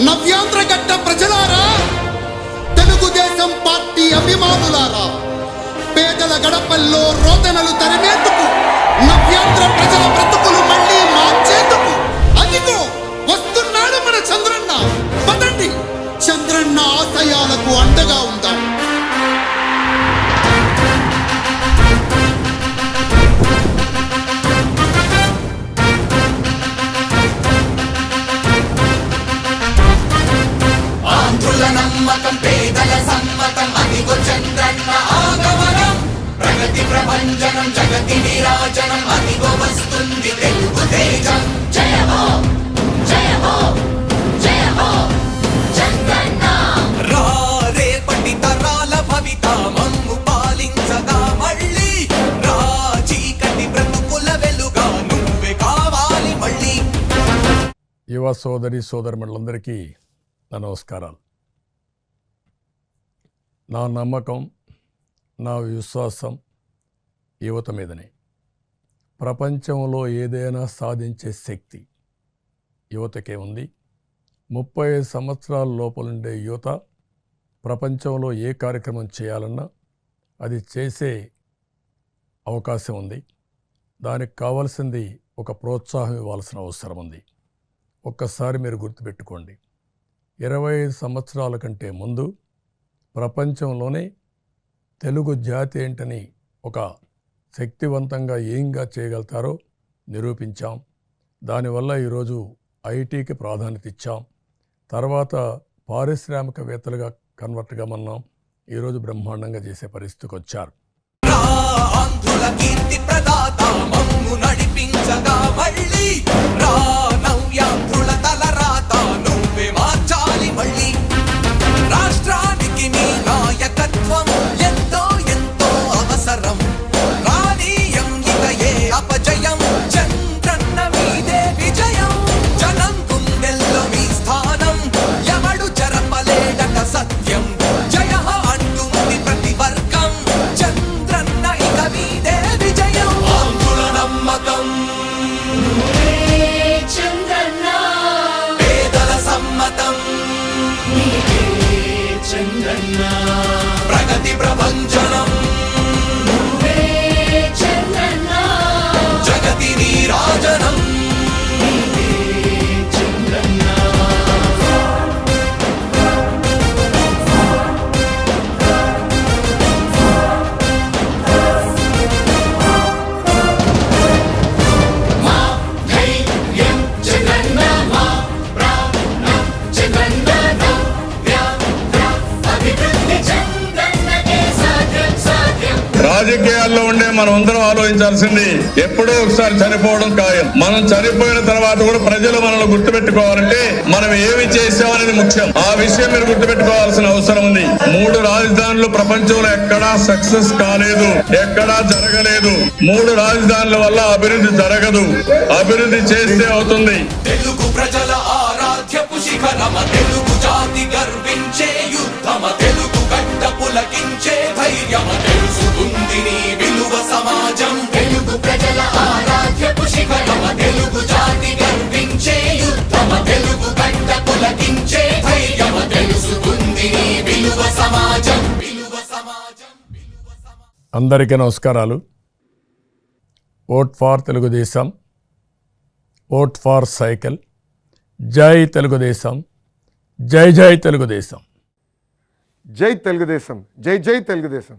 నవ్యాంధ్రగడ్డ ప్రజలారా, తెలుగుదేశం పార్టీ అభిమానులారా, పేదల గడపల్లో రోదనలు తరిమేందుకు, నవ్యాంధ్ర ప్రజల బ్రతుకులు మళ్ళీ మార్చేందుకు అదిగో వస్తున్నాడు మన చంద్రన్న. పదండి, చంద్రన్న ఆశయాలకు అండగా ఉందాం. నమ్మకం పేదల సమ్మతం అదిగో చంద్రన్న ఆగమనం. ప్రగతి ప్రభంజనం జగతి విరాజనం అదిగో వస్తుంది తెలుగు తేజం. జయ హో జయ హో జయ హో చంద్రన్న. రా రేపటి తరాల భవిత మమ్ము పాలించగా మళ్ళీ. రా చీకటి బ్రతుకుల వెలుగా నువ్వే కావాలి మళ్ళీ. యువ సోదరి సోదరులందరికీ నా నమస్కారాలు. నా నమ్మకం, నా విశ్వాసం యువత మీదనే. ప్రపంచంలో ఏదైనా సాధించే శక్తి యువతకే ఉంది. 35 సంవత్సరాల లోపలుండే యువత ప్రపంచంలో ఏ కార్యక్రమం చేయాలన్నా అది చేసే అవకాశం ఉంది. దానికి కావాల్సింది ఒక ప్రోత్సాహం ఇవ్వాల్సిన అవసరం ఉంది. ఒక్కసారి మీరు గుర్తుపెట్టుకోండి, 25 సంవత్సరాల కంటే ముందు ప్రపంచంలోనే తెలుగు జాతి ఏంటని, ఒక శక్తివంతంగా ఏంగా చేయగలుగుతారో నిరూపించాం. దానివల్ల ఈరోజు ఐటీకి ప్రాధాన్యత ఇచ్చాం. తర్వాత పారిశ్రామికవేత్తలుగా కన్వర్ట్ కమన్నాం. ఈరోజు బ్రహ్మాండంగా చేసే పరిస్థితికి వచ్చారు. రాష్ట్రానికి నీ నాయకత్వం ఎంతో ఎంతో అవసరం. రానీయం ఇక ఏ అపజయం, చంద్రన్న మీదే విజయం. జనం గుండెల్లో మీ స్థానం, ఎవడు జరపలేడట సత్యం. జయ అంటుంది ప్రతి వర్గం, చంద్రన్న ఇక మీదే విజయం. ఆంధ్రుల నమ్మకం చంద్రన్న, పేదల సమ్మతం చంద్రన్న. ప్రగతి ప్రభంజనం చంద్రన్న, జగతి నీరాజనం చంద్రన్న. మా ధైర్యం చంద్రన్న, మా ప్రాణం చంద్రన్న. రాజకీయాల్లో ఉండే మనం అందరం ఆలోచించాల్సింది, ఎప్పుడో ఒకసారి చనిపోవడం ఖాయం. మనం చనిపోయిన తర్వాత కూడా ప్రజలు మనల్ని గుర్తుపెట్టుకోవాలంటే మనం ఏమి చేసామనేది ముఖ్యం. ఆ విషయం మీరు గుర్తుపెట్టుకోవాల్సిన అవసరం ఉంది. 3 రాజధానులు ప్రపంచంలో ఎక్కడా సక్సెస్ కాలేదు, ఎక్కడా జరగలేదు. 3 రాజధానుల వల్ల అభివృద్ధి జరగదు. అభివృద్ధి చేస్తే అవుతుంది. తెలుగు ప్రజల ఆరాధ్యపు శిఖరమ, తెలుగు జాతి గర్వించే యుద్ధమ, తెలుగు గడ్డ పులకించే ధైర్యమ, తెలుసుకుంది నీ విలువ సమాజం. తెలుగు ప్రజల ఆరాధ్యపు శిఖరమ, తెలుగు జాతి గర్వించే యుద్ధమ, తెలుగు గడ్డ పులకించే ధైర్యమ, తెలుసుకుంది నీ విలువ సమాజం. విలువ సమాజం, విలువ సమాజం. అందరికీ నమస్కారాలు. Vote for Telugu Desam, vote for cycle. జై తెలుగుదేశం, జై జై తెలుగుదేశం. జై తెలుగుదేశం, జై జై తెలుగుదేశం.